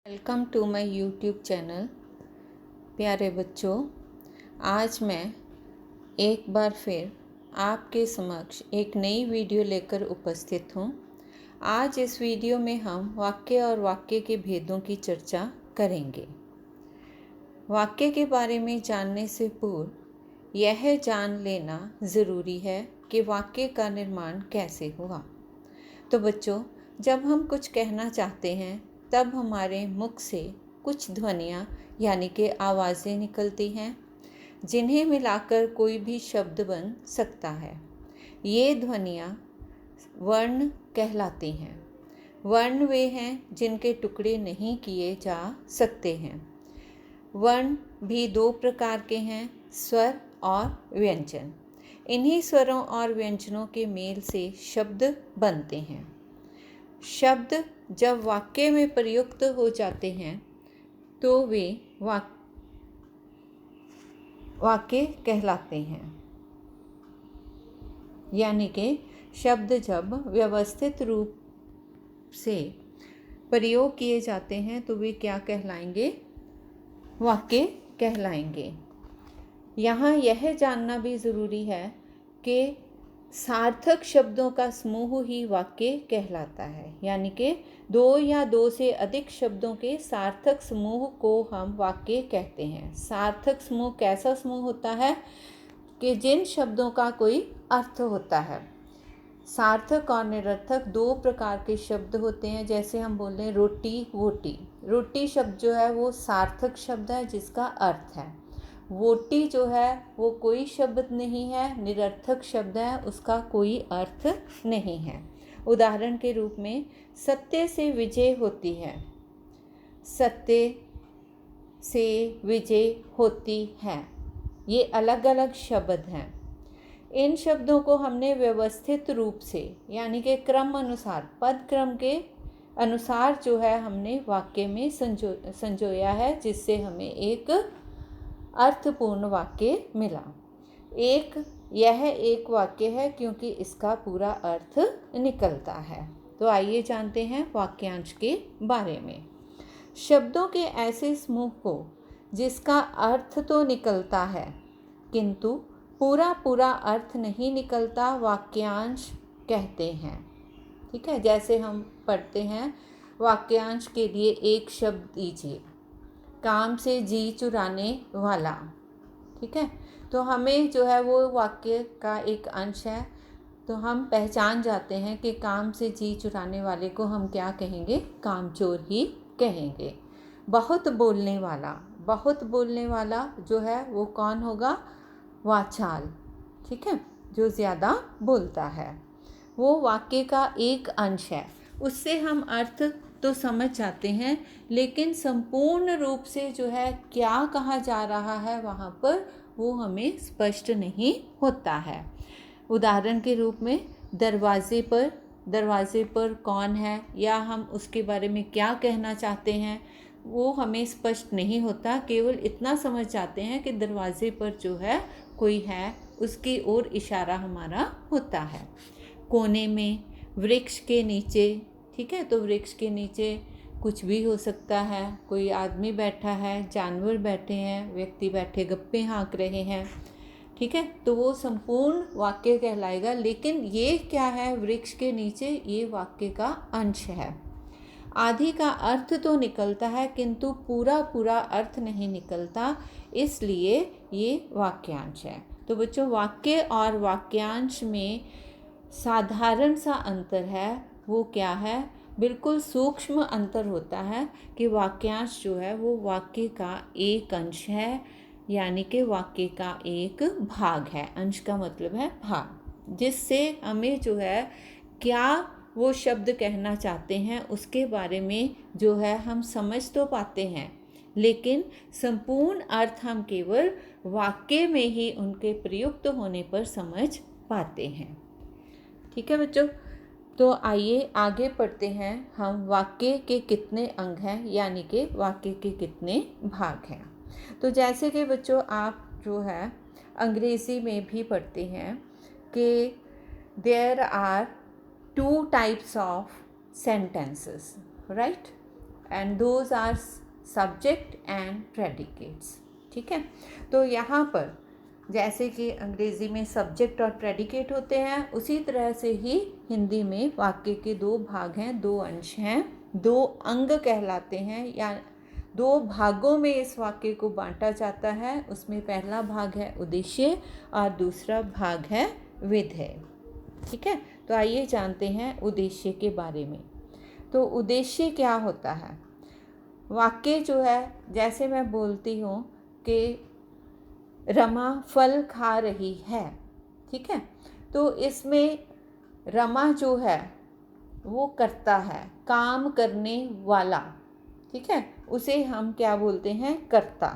Welcome to my YouTube channel. प्यारे बच्चों, आज मैं एक बार फिर आपके समक्ष एक नई वीडियो लेकर उपस्थित हूँ। आज इस वीडियो में हम वाक्य और वाक्य के भेदों की चर्चा करेंगे। वाक्य के बारे में जानने से पूर्व यह जान लेना ज़रूरी है कि वाक्य का निर्माण कैसे हुआ। तो बच्चों, जब हम कुछ कहना चाहते हैं तब हमारे मुख से कुछ ध्वनियाँ यानी कि आवाज़ें निकलती हैं, जिन्हें मिलाकर कोई भी शब्द बन सकता है। ये ध्वनियाँ वर्ण कहलाती हैं। वर्ण वे हैं जिनके टुकड़े नहीं किए जा सकते हैं। वर्ण भी दो प्रकार के हैं, स्वर और व्यंजन। इन्हीं स्वरों और व्यंजनों के मेल से शब्द बनते हैं। शब्द जब वाक्य में प्रयुक्त हो जाते हैं तो वे वाक्य कहलाते हैं। यानी कि शब्द जब व्यवस्थित रूप से प्रयोग किए जाते हैं तो वे क्या कहलाएंगे? वाक्य कहलाएंगे। यहाँ यह जानना भी ज़रूरी है कि सार्थक शब्दों का समूह ही वाक्य कहलाता है। यानी कि दो या दो से अधिक शब्दों के सार्थक समूह को हम वाक्य कहते हैं। सार्थक समूह कैसा समूह होता है? कि जिन शब्दों का कोई अर्थ होता है। सार्थक और निरर्थक दो प्रकार के शब्द होते हैं। जैसे हम बोल रहे हैं रोटी वोटी। रोटी शब्द जो है वो सार्थक शब्द है जिसका अर्थ है। वोटी जो है वो कोई शब्द नहीं है, निरर्थक शब्द है, उसका कोई अर्थ नहीं है। उदाहरण के रूप में सत्य से विजय होती है। सत्य से विजय होती है, ये अलग अलग शब्द हैं। इन शब्दों को हमने व्यवस्थित रूप से यानी कि क्रम अनुसार, पद क्रम के अनुसार जो है हमने वाक्य में संजोया है, जिससे हमें एक अर्थपूर्ण वाक्य मिला। यह एक वाक्य है क्योंकि इसका पूरा अर्थ निकलता है। तो आइए जानते हैं वाक्यांश के बारे में। शब्दों के ऐसे समूह को जिसका अर्थ तो निकलता है किंतु पूरा अर्थ नहीं निकलता, वाक्यांश कहते हैं। ठीक है, जैसे हम पढ़ते हैं वाक्यांश के लिए एक शब्द दीजिए, काम से जी चुराने वाला। ठीक है, तो हमें जो है वो वाक्य का एक अंश है, तो हम पहचान जाते हैं कि काम से जी चुराने वाले को हम क्या कहेंगे? कामचोर ही कहेंगे। बहुत बोलने वाला, बहुत बोलने वाला जो है वो कौन होगा? वाचाल। ठीक है, जो ज़्यादा बोलता है, वो वाक्य का एक अंश है। उससे हम अर्थ तो समझ जाते हैं, लेकिन संपूर्ण रूप से जो है क्या कहा जा रहा है वहाँ पर वो हमें स्पष्ट नहीं होता है। उदाहरण के रूप में दरवाजे पर कौन है, या हम उसके बारे में क्या कहना चाहते हैं वो हमें स्पष्ट नहीं होता। केवल इतना समझ जाते हैं कि दरवाजे पर जो है कोई है, उसकी ओर इशारा हमारा होता है। कोने में, वृक्ष के नीचे। ठीक है, तो वृक्ष के नीचे कुछ भी हो सकता है। कोई आदमी बैठा है, जानवर बैठे हैं, व्यक्ति बैठे गप्पे हाँक रहे हैं। ठीक है, तो वो संपूर्ण वाक्य कहलाएगा। लेकिन ये क्या है? वृक्ष के नीचे, ये वाक्य का अंश है। आधी का अर्थ तो निकलता है किंतु पूरा अर्थ नहीं निकलता, इसलिए ये वाक्यांश है। तो बच्चों, वाक्य और वाक्यांश में साधारण सा अंतर है। वो क्या है? बिल्कुल सूक्ष्म अंतर होता है कि वाक्यांश जो है वो वाक्य का एक अंश है, यानी कि वाक्य का एक भाग है। अंश का मतलब है भाग, जिससे हमें जो है क्या वो शब्द कहना चाहते हैं उसके बारे में जो है हम समझ तो पाते हैं, लेकिन संपूर्ण अर्थ हम केवल वाक्य में ही उनके प्रयुक्त होने पर समझ पाते हैं। ठीक है बच्चों, तो आइए आगे पढ़ते हैं। हम वाक्य के कितने अंग हैं, यानी कि वाक्य के कितने भाग हैं। तो जैसे कि बच्चों आप जो है अंग्रेज़ी में भी पढ़ते हैं कि there are 2 types of sentences, right? And those are subject and predicates. ठीक है, तो यहाँ पर जैसे कि अंग्रेज़ी में सब्जेक्ट और प्रेडिकेट होते हैं, उसी तरह से ही हिंदी में वाक्य के दो भाग हैं, दो अंश हैं, दो अंग कहलाते हैं, या दो भागों में इस वाक्य को बांटा जाता है। उसमें पहला भाग है उद्देश्य और दूसरा भाग है विधेय। ठीक है, तो आइए जानते हैं उद्देश्य के बारे में। तो उद्देश्य क्या होता है? वाक्य जो है, जैसे मैं बोलती हूँ कि रमा फल खा रही है, ठीक है, तो इसमें रमा जो है वो करता है, काम करने वाला, ठीक है, उसे हम क्या बोलते हैं? कर्ता।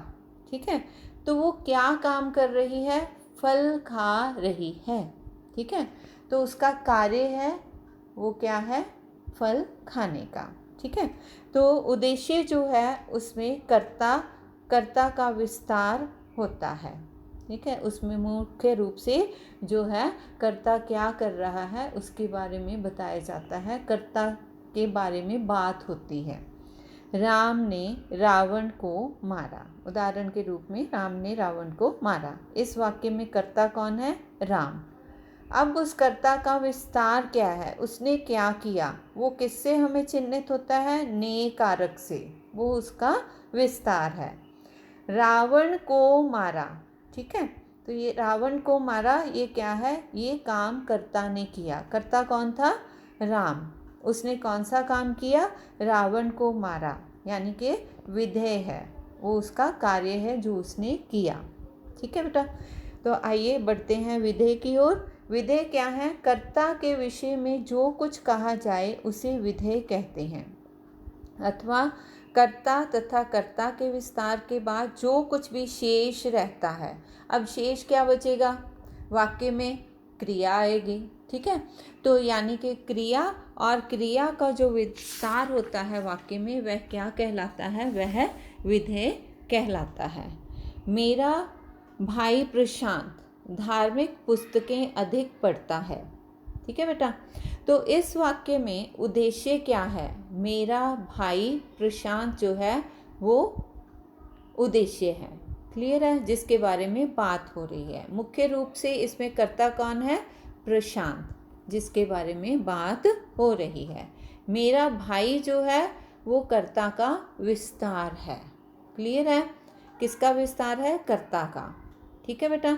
ठीक है, तो वो क्या काम कर रही है? फल खा रही है। ठीक है, तो उसका कार्य है वो क्या है? फल खाने का। ठीक है, तो उद्देश्य जो है उसमें कर्ता का विस्तार होता है। ठीक है, उसमें मुख्य रूप से जो है कर्ता क्या कर रहा है उसके बारे में बताया जाता है, कर्ता के बारे में बात होती है। राम ने रावण को मारा, उदाहरण के रूप में राम ने रावण को मारा। इस वाक्य में कर्ता कौन है? राम। अब उस कर्ता का विस्तार क्या है? उसने क्या किया? वो किससे हमें चिन्हित होता है? ने कारक से, वो उसका विस्तार है। रावण को मारा, ठीक है, तो ये रावण को मारा, ये क्या है? ये काम कर्ता ने किया। कर्ता कौन था? राम। उसने कौन सा काम किया? रावण को मारा, यानी कि विधेय है, वो उसका कार्य है जो उसने किया। ठीक है बेटा, तो आइए बढ़ते हैं विधेय की ओर। विधेय क्या है? कर्ता के विषय में जो कुछ कहा जाए उसे विधेय कहते हैं, अथवा कर्ता तथा कर्ता के विस्तार के बाद जो कुछ भी शेष रहता है। अब शेष क्या बचेगा? वाक्य में क्रिया आएगी। ठीक है, तो यानी कि क्रिया, और क्रिया का जो विस्तार होता है वाक्य में, वह क्या कहलाता है? वह विधेय कहलाता है। मेरा भाई प्रशांत धार्मिक पुस्तकें अधिक पढ़ता है। ठीक है बेटा, तो इस वाक्य में उद्देश्य क्या है? मेरा भाई प्रशांत जो है वो उद्देश्य है। क्लियर है? जिसके बारे में बात हो रही है। मुख्य रूप से इसमें कर्ता कौन है? प्रशांत, जिसके बारे में बात हो रही है। मेरा भाई जो है वो कर्ता का विस्तार है। क्लियर है? किसका विस्तार है? कर्ता का। ठीक है बेटा,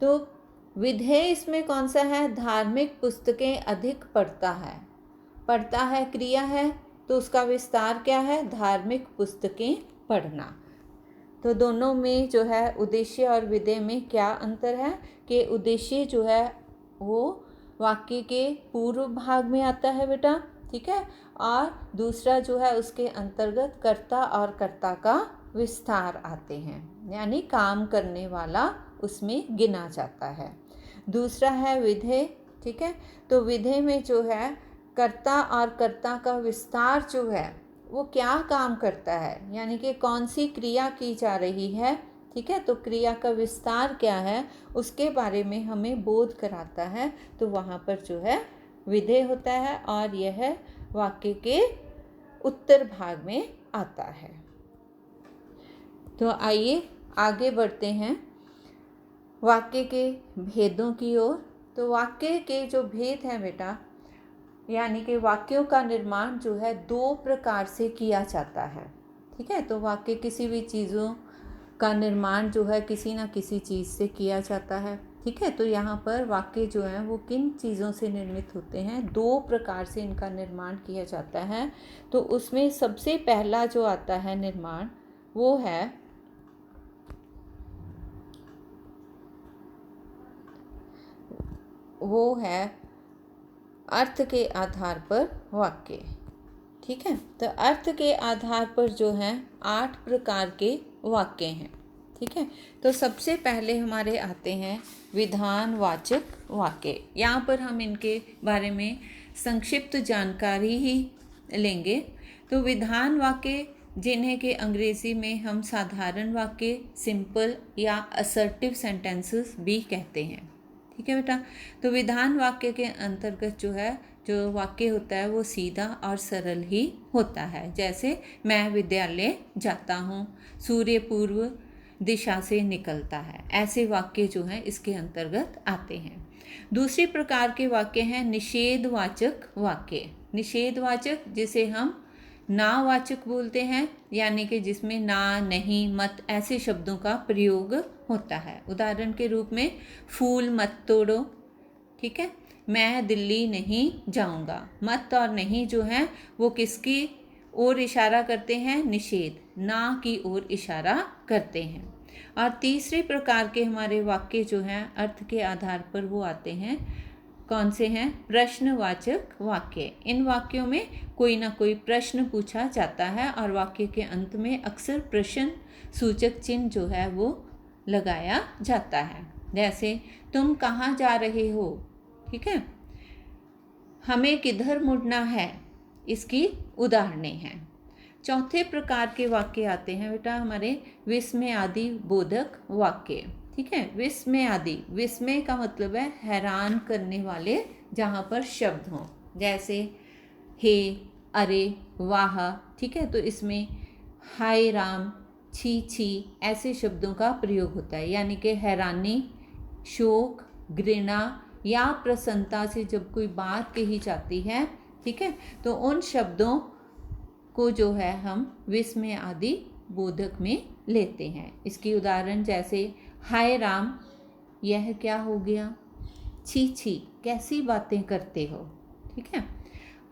तो विधेय इसमें कौन सा है? धार्मिक पुस्तकें अधिक पढ़ता है। पढ़ता है क्रिया है, तो उसका विस्तार क्या है? धार्मिक पुस्तकें पढ़ना। तो दोनों में जो है उद्देश्य और विधेय में क्या अंतर है कि उद्देश्य जो है वो वाक्य के पूर्व भाग में आता है बेटा, ठीक है, और दूसरा जो है उसके अंतर्गत कर्ता और कर्ता का विस्तार आते हैं, यानी काम करने वाला उसमें गिना जाता है। दूसरा है विधेय। ठीक है, तो विधेय में जो है कर्ता और कर्ता का विस्तार जो है वो क्या काम करता है, यानी कि कौन सी क्रिया की जा रही है। ठीक है, तो क्रिया का विस्तार क्या है उसके बारे में हमें बोध कराता है, तो वहाँ पर जो है विधेय होता है, और यह वाक्य के उत्तर भाग में आता है। तो आइए आगे बढ़ते हैं वाक्य के भेदों की ओर। तो वाक्य के जो भेद हैं बेटा, यानी कि वाक्यों का निर्माण जो है दो प्रकार से किया जाता है। ठीक है, तो वाक्य किसी भी चीज़ों का निर्माण जो है किसी ना किसी चीज़ से किया जाता है। ठीक है, तो यहाँ पर वाक्य जो है वो किन चीज़ों से निर्मित होते हैं? दो प्रकार से इनका निर्माण किया जाता है। तो उसमें सबसे पहला जो आता है निर्माण वो है अर्थ के आधार पर वाक्य। ठीक है, तो अर्थ के आधार पर जो है 8 प्रकार के वाक्य हैं। ठीक है, तो सबसे पहले हमारे आते हैं विधानवाचक वाक्य। यहाँ पर हम इनके बारे में संक्षिप्त जानकारी ही लेंगे। तो विधान वाक्य, जिन्हें के अंग्रेज़ी में हम साधारण वाक्य, सिंपल या असर्टिव सेंटेंसेस भी कहते हैं। ठीक है बेटा, तो विधान वाक्य के अंतर्गत जो है जो वाक्य होता है वो सीधा और सरल ही होता है। जैसे मैं विद्यालय जाता हूँ, सूर्य पूर्व दिशा से निकलता है, ऐसे वाक्य जो हैं इसके अंतर्गत आते हैं। दूसरी प्रकार के वाक्य हैं निषेधवाचक वाक्य। निषेधवाचक जिसे हम नावाचक बोलते हैं, यानी कि जिसमें ना, नहीं, मत ऐसे शब्दों का प्रयोग होता है। उदाहरण के रूप में फूल मत तोड़ो, ठीक है। मैं दिल्ली नहीं जाऊंगा। मत और नहीं जो है वो किसकी ओर इशारा करते हैं? निषेध, ना की ओर इशारा करते हैं। और तीसरे प्रकार के हमारे वाक्य जो हैं अर्थ के आधार पर वो आते हैं, कौन से हैं? प्रश्नवाचक वाक्य। इन वाक्यों में कोई ना कोई प्रश्न पूछा जाता है और वाक्य के अंत में अक्सर प्रश्न सूचक चिन्ह जो है वो लगाया जाता है। जैसे तुम कहाँ जा रहे हो, ठीक है, हमें किधर मुड़ना है, इसकी उदाहरणें हैं। चौथे प्रकार के वाक्य आते हैं बेटा हमारे विस्मय आदि बोधक वाक्य, ठीक है। विस्मय आदि, विस्मय का मतलब है हैरान करने वाले, जहाँ पर शब्द हों, जैसे हे, अरे, वाह, ठीक है। तो इसमें हाय राम, छी छी ऐसे शब्दों का प्रयोग होता है, यानी कि हैरानी, शोक, घृणा या प्रसन्नता से जब कोई बात कही जाती है, ठीक है, तो उन शब्दों को जो है हम विस्मय आदि बोधक में लेते हैं। इसकी उदाहरण जैसे हाय राम, यह क्या हो गया, छी छी कैसी बातें करते हो, ठीक है।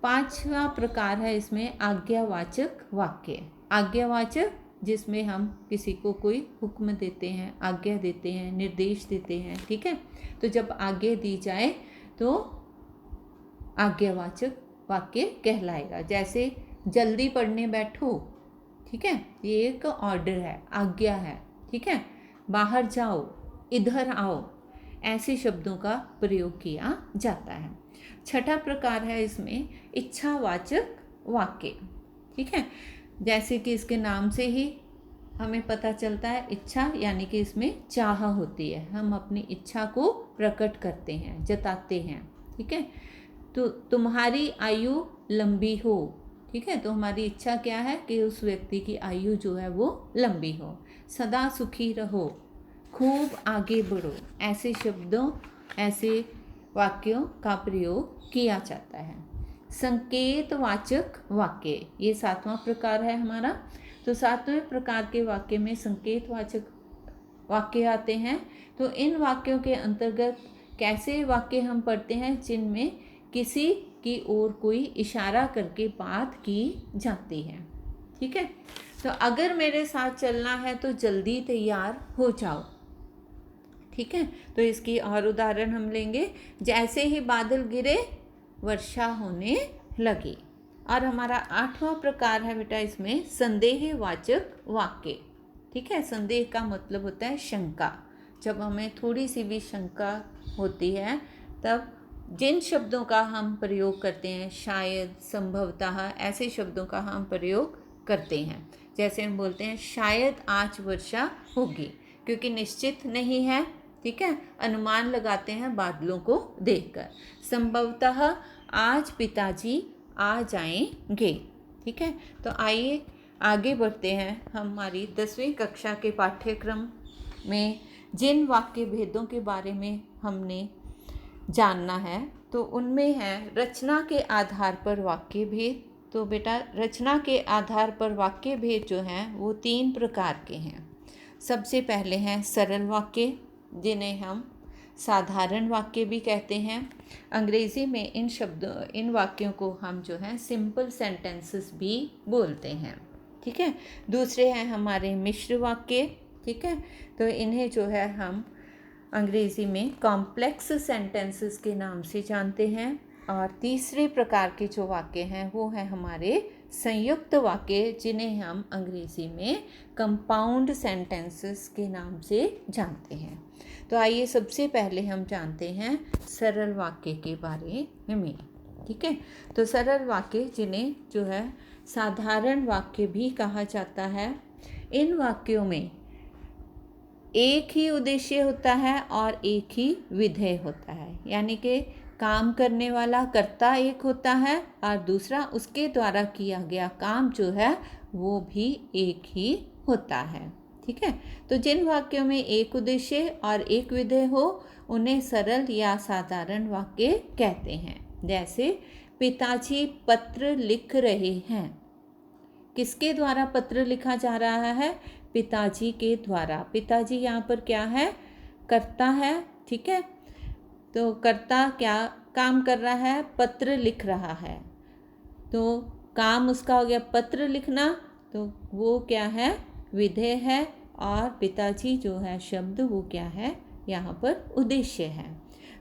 पांचवा प्रकार है इसमें आज्ञावाचक वाक्य। आज्ञावाचक जिसमें हम किसी को कोई हुक्म देते हैं, आज्ञा देते हैं, निर्देश देते हैं, ठीक है। तो जब आज्ञा दी जाए तो आज्ञावाचक वाक्य कहलाएगा। जैसे जल्दी पढ़ने बैठो, ठीक है, ये एक ऑर्डर है, आज्ञा है, ठीक है। बाहर जाओ, इधर आओ, ऐसे शब्दों का प्रयोग किया जाता है। छठा प्रकार है इसमें इच्छावाचक वाक्य, ठीक है। जैसे कि इसके नाम से ही हमें पता चलता है, इच्छा यानी कि इसमें चाह होती है, हम अपनी इच्छा को प्रकट करते हैं, जताते हैं, ठीक है। तो तुम्हारी आयु लंबी हो, ठीक है, तो हमारी इच्छा क्या है कि उस व्यक्ति की आयु जो है वो लंबी हो। सदा सुखी रहो, खूब आगे बढ़ो, ऐसे शब्दों, ऐसे वाक्यों का प्रयोग किया जाता है। संकेतवाचक वाक्य, ये सातवां प्रकार है हमारा। तो सातवें प्रकार के वाक्य में संकेतवाचक वाक्य आते हैं। तो इन वाक्यों के अंतर्गत कैसे वाक्य हम पढ़ते हैं जिनमें किसी की ओर कोई इशारा करके बात की जाती है, ठीक है। तो अगर मेरे साथ चलना है तो जल्दी तैयार हो जाओ, ठीक है। तो इसकी और उदाहरण हम लेंगे, जैसे ही बादल गिरे वर्षा होने लगी। और हमारा आठवां प्रकार है बेटा इसमें संदेहवाचक वाक्य, ठीक है। संदेह का मतलब होता है शंका। जब हमें थोड़ी सी भी शंका होती है तब जिन शब्दों का हम प्रयोग करते हैं, शायद, संभवतः, ऐसे शब्दों का हम प्रयोग करते हैं। जैसे हम बोलते हैं शायद आज वर्षा होगी, क्योंकि निश्चित नहीं है, ठीक है, अनुमान लगाते हैं बादलों को देखकर। संभवतः आज पिताजी आ जाएंगे, ठीक है। तो आइए आगे बढ़ते हैं। हमारी 10वीं कक्षा के पाठ्यक्रम में जिन वाक्य भेदों के बारे में हमने जानना है तो उनमें है रचना के आधार पर वाक्य भेद। तो बेटा रचना के आधार पर वाक्य भेद जो हैं वो 3 प्रकार के हैं। सबसे पहले हैं सरल वाक्य, जिन्हें हम साधारण वाक्य भी कहते हैं। अंग्रेज़ी में इन वाक्यों को हम जो है सिंपल सेंटेंसेस भी बोलते हैं, ठीक है। दूसरे हैं हमारे मिश्र वाक्य, ठीक है, तो इन्हें जो है हम अंग्रेज़ी में कॉम्प्लेक्स सेंटेंसेस के नाम से जानते हैं। और तीसरे प्रकार के जो वाक्य हैं वो हैं हमारे संयुक्त वाक्य, जिन्हें हम अंग्रेज़ी में कंपाउंड सेंटेंसेस के नाम से जानते हैं। तो आइए सबसे पहले हम जानते हैं सरल वाक्य के बारे में, ठीक है। तो सरल वाक्य, जिन्हें जो है साधारण वाक्य भी कहा जाता है, इन वाक्यों में एक ही उद्देश्य होता है और एक ही विधेय होता है, यानी कि काम करने वाला कर्ता एक होता है और दूसरा उसके द्वारा किया गया काम जो है वो भी एक ही होता है। ठीक है, तो जिन वाक्यों में एक उद्देश्य और एक विधेय हो उन्हें सरल या साधारण वाक्य कहते हैं। जैसे पिताजी पत्र लिख रहे हैं। किसके द्वारा पत्र लिखा जा रहा है? पिताजी के द्वारा। पिताजी यहाँ पर क्या है? कर्ता है। ठीक है, तो कर्ता क्या काम कर रहा है? पत्र लिख रहा है। तो काम उसका हो गया पत्र लिखना, तो वो क्या है? विधेय है। और पिताजी जो है शब्द वो क्या है? यहाँ पर उद्देश्य है।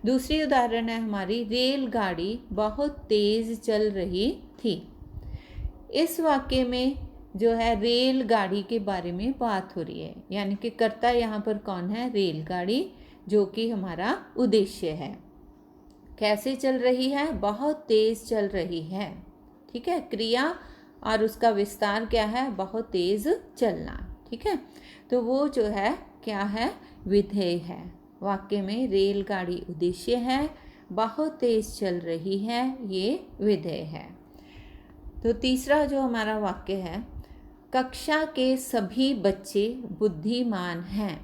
दूसरी उदाहरण है हमारी, रेलगाड़ी बहुत तेज चल रही थी। इस वाक्य में जो है रेलगाड़ी के बारे में बात हो रही है, यानी कि कर्ता यहाँ पर कौन है? रेलगाड़ी, जो कि हमारा उद्देश्य है। कैसे चल रही है? बहुत तेज चल रही है। ठीक है, क्रिया और उसका विस्तार क्या है? बहुत तेज चलना। ठीक है, तो वो जो है क्या है? विधेय है। वाक्य में रेलगाड़ी उद्देश्य है, बहुत तेज चल रही है ये विधेय है। तो तीसरा जो हमारा वाक्य है, कक्षा के सभी बच्चे बुद्धिमान हैं।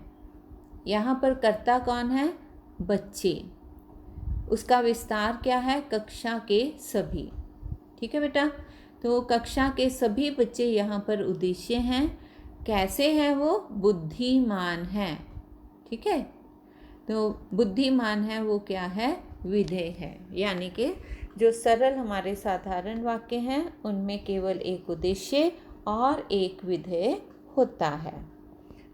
यहाँ पर कर्ता कौन है? बच्चे। उसका विस्तार क्या है? कक्षा के सभी। ठीक है बेटा, तो कक्षा के सभी बच्चे यहाँ पर उद्देश्य हैं। कैसे हैं वो? बुद्धिमान हैं। ठीक है, तो बुद्धिमान है वो क्या है? विधेय है। यानी कि जो सरल हमारे साधारण वाक्य हैं उनमें केवल एक उद्देश्य और एक विधेय होता है।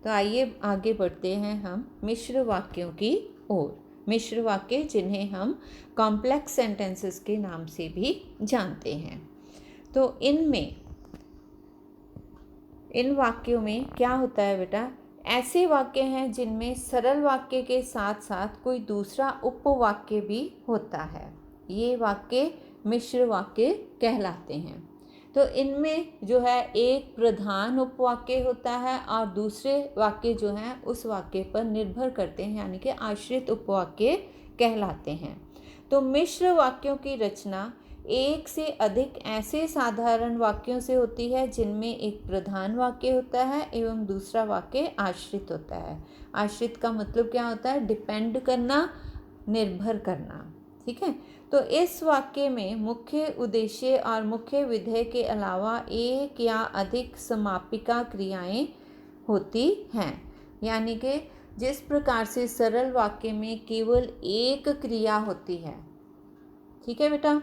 तो आइए आगे बढ़ते हैं हम मिश्र वाक्यों की ओर। मिश्र वाक्य जिन्हें हम कॉम्प्लेक्स सेंटेंसेस के नाम से भी जानते हैं। तो इन वाक्यों में क्या होता है बेटा? ऐसे वाक्य हैं जिनमें सरल वाक्य के साथ साथ कोई दूसरा उपवाक्य भी होता है। ये वाक्य मिश्र वाक्य कहलाते हैं। तो इनमें जो है एक प्रधान उपवाक्य होता है और दूसरे वाक्य जो हैं उस वाक्य पर निर्भर करते हैं, यानी कि आश्रित उपवाक्य कहलाते हैं। तो मिश्र वाक्यों की रचना एक से अधिक ऐसे साधारण वाक्यों से होती है जिनमें एक प्रधान वाक्य होता है एवं दूसरा वाक्य आश्रित होता है। आश्रित का मतलब क्या होता है? डिपेंड करना, निर्भर करना। ठीक है, तो इस वाक्य में मुख्य उद्देश्य और मुख्य विधेय के अलावा एक या अधिक समापिका क्रियाएं होती हैं। यानी कि जिस प्रकार से सरल वाक्य में केवल एक क्रिया होती है, ठीक है बेटा,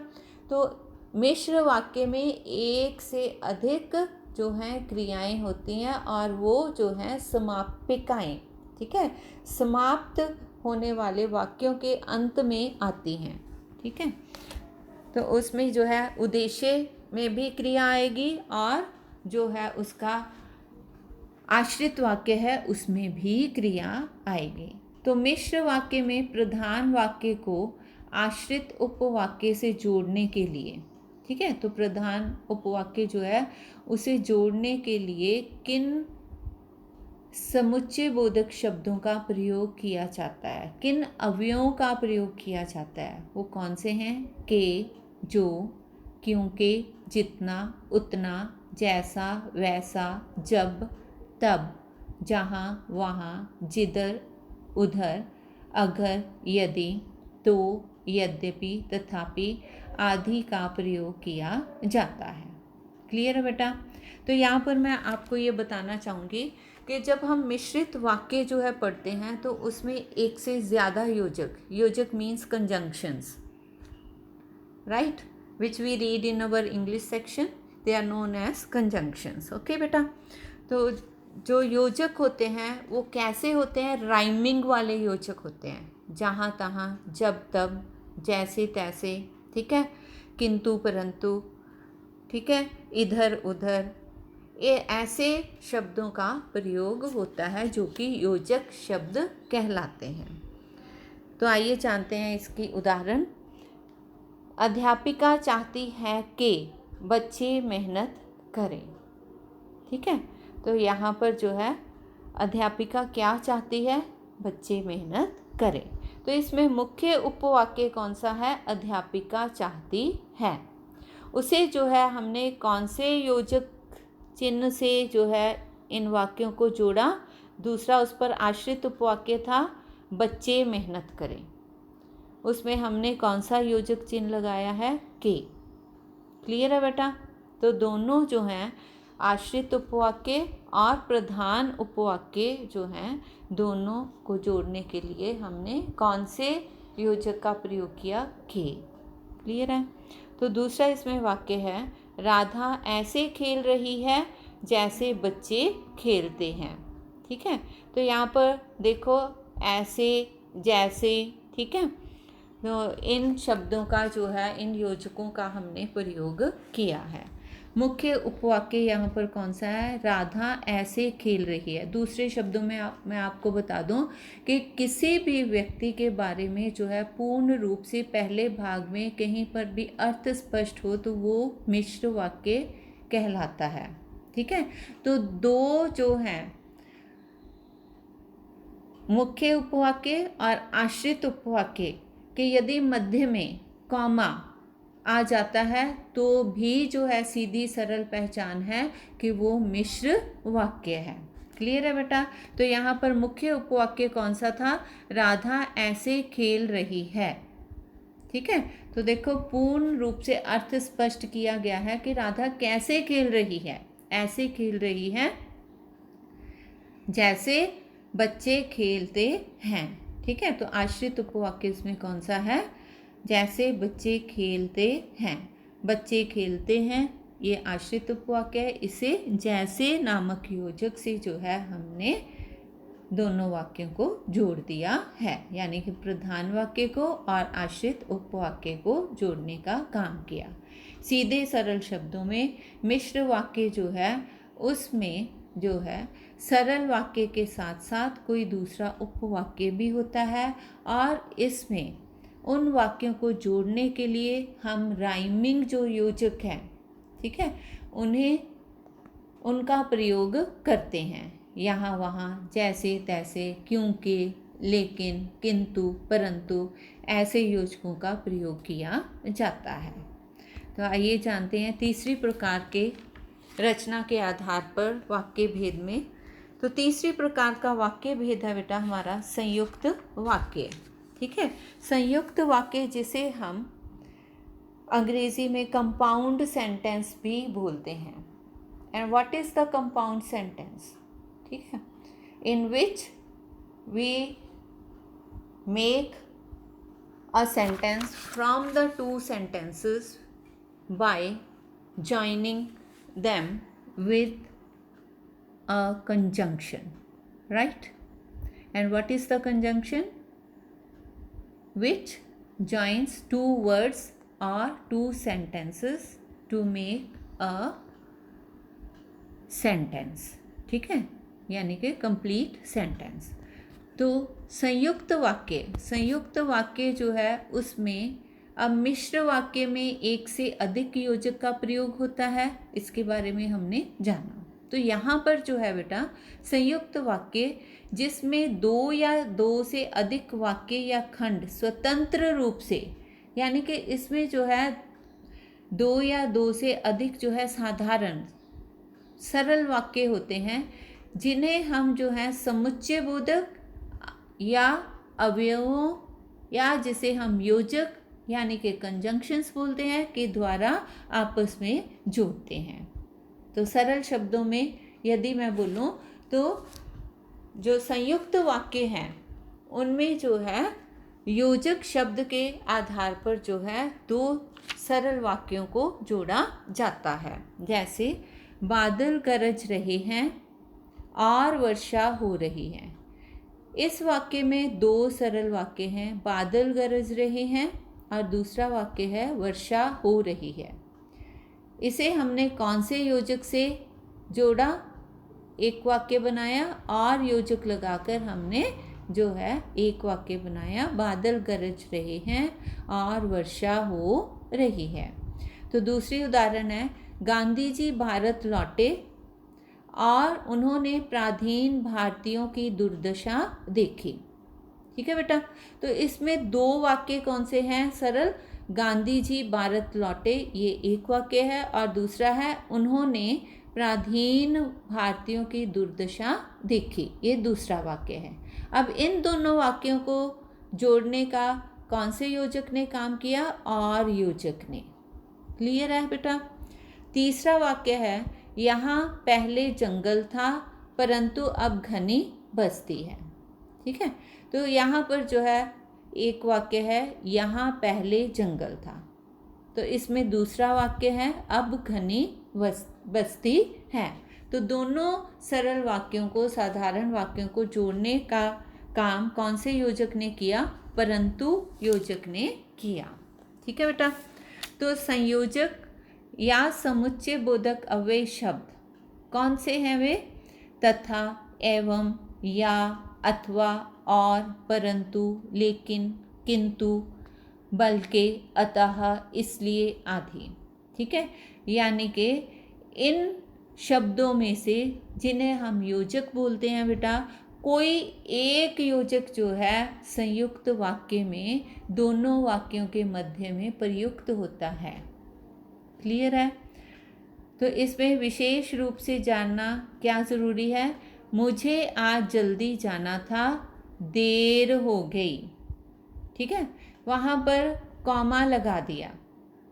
तो मिश्र वाक्य में एक से अधिक जो हैं क्रियाएं होती हैं और वो जो हैं समापिकाएं, ठीक है, समाप्त होने वाले वाक्यों के अंत में आती हैं। ठीक है, तो उसमें जो है उद्देश्य में भी क्रिया आएगी और जो है उसका आश्रित वाक्य है उसमें भी क्रिया आएगी। तो मिश्र वाक्य में प्रधान वाक्य को आश्रित उपवाक्य से जोड़ने के लिए, ठीक है, तो प्रधान उपवाक्य जो है उसे जोड़ने के लिए किन समुच्चय बोधक शब्दों का प्रयोग किया जाता है, किन अवयवों का प्रयोग किया जाता है, वो कौन से हैं? के, जो, क्योंकि, जितना, उतना, जैसा, वैसा, जब, तब, जहाँ, वहाँ, जिधर, उधर, अगर, यदि, तो, यद्यपि, तथापि आदि का प्रयोग किया जाता है। क्लियर है बेटा? तो यहाँ पर मैं आपको ये बताना चाहूँगी कि जब हम मिश्रित वाक्य जो है पढ़ते हैं तो उसमें एक से ज़्यादा योजक means conjunctions, right, which we read in our English section, they are known as conjunctions. Okay बेटा, तो जो योजक होते हैं वो कैसे होते हैं? राइमिंग वाले योजक होते हैं, जहाँ तहाँ, जब तब, जैसे तैसे, ठीक है, किंतु परंतु, ठीक है, इधर उधर, ये ऐसे शब्दों का प्रयोग होता है जो कि योजक शब्द कहलाते हैं। तो आइए जानते हैं इसकी उदाहरण। अध्यापिका चाहती है कि बच्चे मेहनत करें। ठीक है, तो यहाँ पर जो है अध्यापिका क्या चाहती है? बच्चे मेहनत करें। तो इसमें मुख्य उपवाक्य कौन सा है? अध्यापिका चाहती है। उसे जो है हमने कौन से योजक चिन्ह से जो है इन वाक्यों को जोड़ा? दूसरा उस पर आश्रित उपवाक्य था बच्चे मेहनत करें, उसमें हमने कौन सा योजक चिन्ह लगाया है? के। क्लियर है बेटा? तो दोनों जो हैं आश्रित उपवाक्य और प्रधान उपवाक्य जो हैं दोनों को जोड़ने के लिए हमने कौन से योजक का प्रयोग किया? के। क्लियर है? तो दूसरा इसमें वाक्य है राधा ऐसे खेल रही है जैसे बच्चे खेलते हैं। ठीक है, तो यहाँ पर देखो ऐसे, जैसे, ठीक है, तो इन शब्दों का जो है इन योजकों का हमने प्रयोग किया है। मुख्य उपवाक्य यहाँ पर कौन सा है? राधा ऐसे खेल रही है। दूसरे शब्दों में मैं आपको बता दूं कि किसी भी व्यक्ति के बारे में जो है पूर्ण रूप से पहले भाग में कहीं पर भी अर्थ स्पष्ट हो तो वो मिश्र वाक्य कहलाता है। ठीक है, तो दो जो हैं मुख्य उपवाक्य और आश्रित उपवाक्य कि यदि मध्य में कॉमा आ जाता है तो भी जो है सीधी सरल पहचान है कि वो मिश्र वाक्य है। क्लियर है बेटा? तो यहाँ पर मुख्य उपवाक्य कौन सा था? राधा ऐसे खेल रही है। ठीक है, तो देखो पूर्ण रूप से अर्थ स्पष्ट किया गया है कि राधा कैसे खेल रही है? ऐसे खेल रही है जैसे बच्चे खेलते हैं। ठीक है, तो आश्रित उपवाक्य इसमें कौन सा है? जैसे बच्चे खेलते हैं। बच्चे खेलते हैं ये आश्रित उपवाक्य है। इसे जैसे नामक योजक से जो है हमने दोनों वाक्यों को जोड़ दिया है, यानी कि प्रधान वाक्य को और आश्रित उपवाक्य को जोड़ने का काम किया। सीधे सरल शब्दों में मिश्र वाक्य जो है उसमें जो है सरल वाक्य के साथ साथ कोई दूसरा उपवाक्य भी होता है और इसमें उन वाक्यों को जोड़ने के लिए हम राइमिंग जो योजक हैं, ठीक है, उनका प्रयोग करते हैं। यहाँ वहाँ, जैसे तैसे, क्योंकि, लेकिन, किंतु, परंतु ऐसे योजकों का प्रयोग किया जाता है। तो आइए जानते हैं तीसरी प्रकार के रचना के आधार पर वाक्य भेद में। तो तीसरी प्रकार का वाक्य भेद है बेटा हमारा संयुक्त वाक्य। ठीक है, संयुक्त वाक्य जिसे हम अंग्रेजी में कंपाउंड सेंटेंस भी बोलते हैं। And what is the compound sentence? ठीक है, in which we make a sentence from the two sentences by joining them with a conjunction, right? And what is the conjunction? Which joins two words or two sentences to make a sentence. ठीक है, यानी कि complete sentence। तो संयुक्त वाक्य जो है उसमें अब मिश्र वाक्य में एक से अधिक योजक का प्रयोग होता है, इसके बारे में हमने जाना। तो यहाँ पर जो है बेटा संयुक्त वाक्य जिसमें दो या दो से अधिक वाक्य या खंड स्वतंत्र रूप से, यानी कि इसमें जो है दो या दो से अधिक जो है साधारण सरल वाक्य होते हैं जिन्हें हम जो है समुच्चय बोधक या अवयवों या जिसे हम योजक यानी कि कंजंक्शंस बोलते हैं के द्वारा आपस में जोड़ते हैं। तो सरल शब्दों में यदि मैं बोलूं तो जो संयुक्त वाक्य हैं उनमें जो है योजक शब्द के आधार पर जो है दो सरल वाक्यों को जोड़ा जाता है। जैसे बादल गरज रहे हैं और वर्षा हो रही है। इस वाक्य में दो सरल वाक्य हैं, बादल गरज रहे हैं और दूसरा वाक्य है वर्षा हो रही है। इसे हमने कौन से योजक से जोड़ा? एक वाक्य बनाया और योजक लगाकर हमने जो है एक वाक्य बनाया, बादल गरज रहे हैं और वर्षा हो रही है। तो दूसरी उदाहरण है गांधी जी भारत लौटे और उन्होंने पराधीन भारतीयों की दुर्दशा देखी। ठीक है बेटा। तो इसमें दो वाक्य कौन से हैं सरल? गांधी जी भारत लौटे, ये एक वाक्य है, और दूसरा है उन्होंने पराधीन भारतीयों की दुर्दशा देखी, ये दूसरा वाक्य है। अब इन दोनों वाक्यों को जोड़ने का कौन से योजक ने काम किया? और योजक ने। क्लियर है बेटा। तीसरा वाक्य है यहाँ पहले जंगल था परंतु अब घनी बस्ती है। ठीक है, तो यहाँ पर जो है एक वाक्य है यहाँ पहले जंगल था, तो इसमें दूसरा वाक्य है अब घनी बस्ती है। तो दोनों सरल वाक्यों को, साधारण वाक्यों को जोड़ने का काम कौन से योजक ने किया? परंतु योजक ने किया। ठीक है बेटा। तो संयोजक या समुच्चय बोधक अव्यय शब्द कौन से हैं वे? तथा, एवं, या, अथवा, और, परंतु, लेकिन, किंतु, बल्कि, अतः, इसलिए आदि। ठीक है, यानी कि इन शब्दों में से जिन्हें हम योजक बोलते हैं बेटा, कोई एक योजक जो है संयुक्त वाक्य में दोनों वाक्यों के मध्य में प्रयुक्त होता है। क्लियर है। तो इसमें विशेष रूप से जानना क्या ज़रूरी है? मुझे आज जल्दी जाना था, देर हो गई। ठीक है, वहाँ पर कॉमा लगा दिया।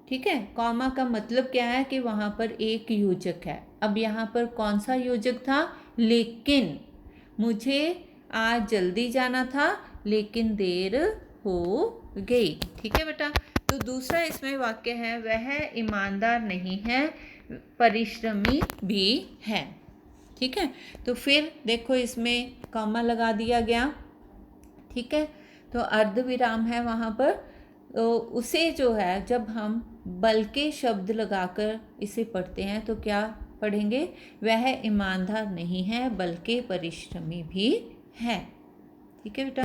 ठीक है, कॉमा का मतलब क्या है कि वहाँ पर एक योजक है। अब यहाँ पर कौन सा योजक था? लेकिन। मुझे आज जल्दी जाना था लेकिन देर हो गई। ठीक है बेटा। तो दूसरा इसमें वाक्य है वह ईमानदार नहीं है, परिश्रमी भी है। ठीक है, तो फिर देखो इसमें कॉमा लगा दिया गया। ठीक है, तो अर्ध विराम है वहाँ पर। तो उसे जो है जब हम बल्कि शब्द लगाकर इसे पढ़ते हैं तो क्या पढ़ेंगे? वह ईमानदार नहीं है बल्कि परिश्रमी भी है। ठीक है बेटा।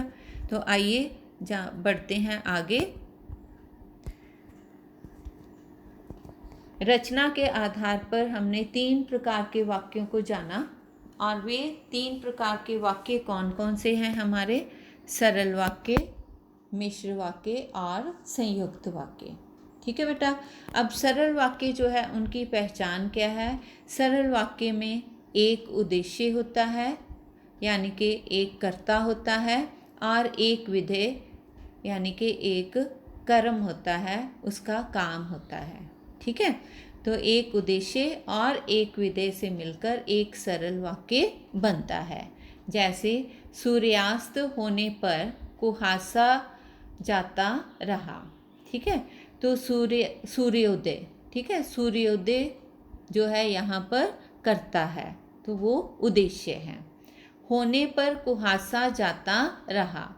तो आइए बढ़ते हैं आगे। रचना के आधार पर हमने 3 प्रकार के वाक्यों को जाना, और वे 3 प्रकार के वाक्य कौन कौन से हैं हमारे? सरल वाक्य, मिश्र वाक्य और संयुक्त वाक्य। ठीक है बेटा। अब सरल वाक्य जो है उनकी पहचान क्या है? सरल वाक्य में एक उद्देश्य होता है, यानी कि एक कर्ता होता है, और एक विधेय यानी कि एक कर्म होता है, उसका काम होता है। ठीक है, तो एक उद्देश्य और एक विधेय से मिलकर एक सरल वाक्य बनता है। जैसे सूर्यास्त होने पर कुहासा जाता रहा। ठीक है, तो सूर्योदय। ठीक है, सूर्योदय जो है यहाँ पर करता है, तो वो उद्देश्य है। होने पर कुहासा जाता रहा।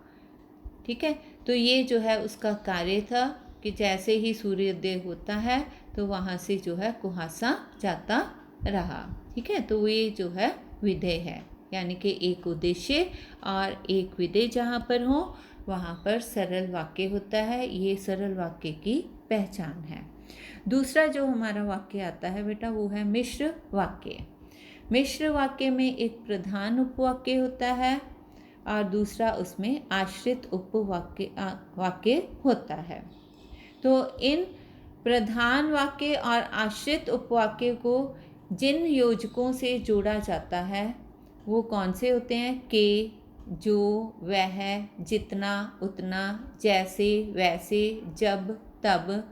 ठीक है, तो ये जो है उसका कार्य था कि जैसे ही सूर्योदय होता है तो वहाँ से जो है कुहासा जाता रहा। ठीक है, तो ये जो है विधेय है, यानी कि एक उद्देश्य और एक विधेय जहाँ पर हो वहाँ पर सरल वाक्य होता है। ये सरल वाक्य की पहचान है। दूसरा जो हमारा वाक्य आता है बेटा वो है मिश्र वाक्य। मिश्र वाक्य में एक प्रधान उपवाक्य होता है और दूसरा उसमें आश्रित वाक्य होता है। तो इन प्रधान वाक्य और आश्रित उपवाक्य को जिन योजकों से जोड़ा जाता है वो कौन से होते हैं? के, जो, वह, जितना, उतना, जैसे, वैसे, जब, तब,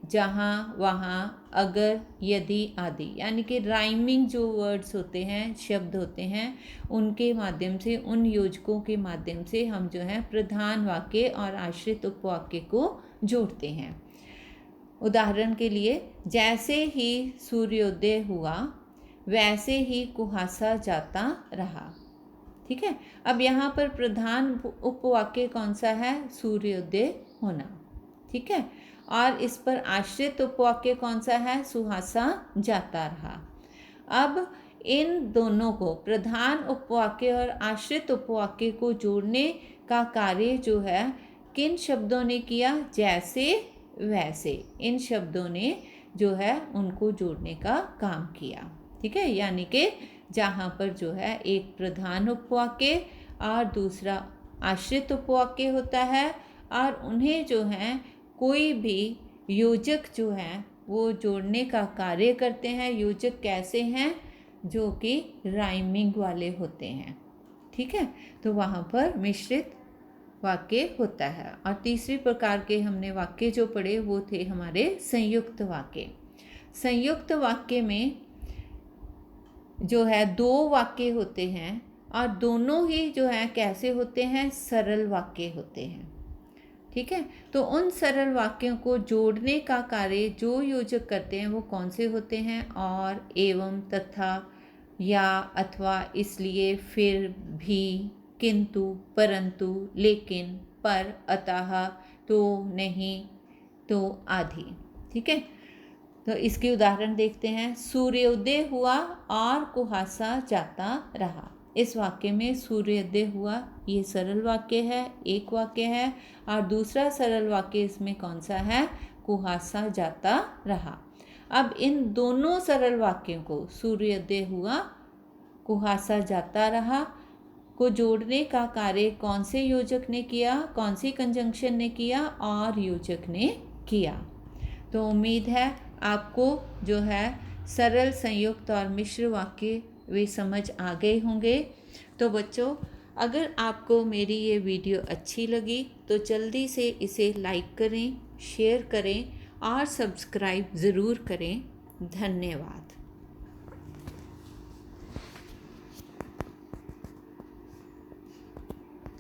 जहाँ, वहाँ, अगर, यदि आदि। यानी कि राइमिंग जो वर्ड्स होते हैं, शब्द होते हैं, उनके माध्यम से, उन योजकों के माध्यम से हम जो है प्रधान वाक्य और आश्रित उपवाक्य को जोड़ते हैं। उदाहरण के लिए, जैसे ही सूर्योदय हुआ वैसे ही कुहासा जाता रहा। ठीक है, अब यहाँ पर प्रधान उपवाक्य कौन सा है? सूर्योदय होना। ठीक है, और इस पर आश्रित उपवाक्य कौन सा है? सुहासा जाता रहा। अब इन दोनों को, प्रधान उपवाक्य और आश्रित उपवाक्य को जोड़ने का कार्य जो है किन शब्दों ने किया? जैसे, वैसे, इन शब्दों ने जो है उनको जोड़ने का काम किया। ठीक है, यानी कि जहाँ पर जो है एक प्रधान उपवाक्य और दूसरा आश्रित उपवाक्य होता है और उन्हें जो है कोई भी योजक जो है वो जोड़ने का कार्य करते हैं। योजक कैसे हैं? जो कि राइमिंग वाले होते हैं। ठीक है, तो वहाँ पर मिश्रित वाक्य होता है। और तीसरी प्रकार के हमने वाक्य जो पढ़े वो थे हमारे संयुक्त वाक्य। संयुक्त वाक्य में जो है दो वाक्य होते हैं और दोनों ही जो है कैसे होते हैं? सरल वाक्य होते हैं। ठीक है, तो उन सरल वाक्यों को जोड़ने का कार्य जो योजक करते हैं वो कौन से होते हैं? और, एवं, तथा, या, अथवा, इसलिए, फिर भी, किंतु, परंतु, लेकिन, पर, अतः, तो, नहीं, तो, आदि। ठीक है, तो इसके उदाहरण देखते हैं। सूर्योदय हुआ और कुहासा जाता रहा। इस वाक्य में सूर्योदय हुआ ये सरल वाक्य है, एक वाक्य है, और दूसरा सरल वाक्य इसमें कौन सा है? कुहासा जाता रहा। अब इन दोनों सरल वाक्यों को, सूर्योदय हुआ, कुहासा जाता रहा, को जोड़ने का कार्य कौन से योजक ने किया? कौन सी कंजंक्शन ने किया? और योजक ने किया। तो उम्मीद है आपको जो है सरल, संयुक्त और मिश्र वाक्य वे समझ आ गए होंगे। तो बच्चों, अगर आपको मेरी ये वीडियो अच्छी लगी तो जल्दी से इसे लाइक करें, शेयर करें और सब्सक्राइब ज़रूर करें। धन्यवाद।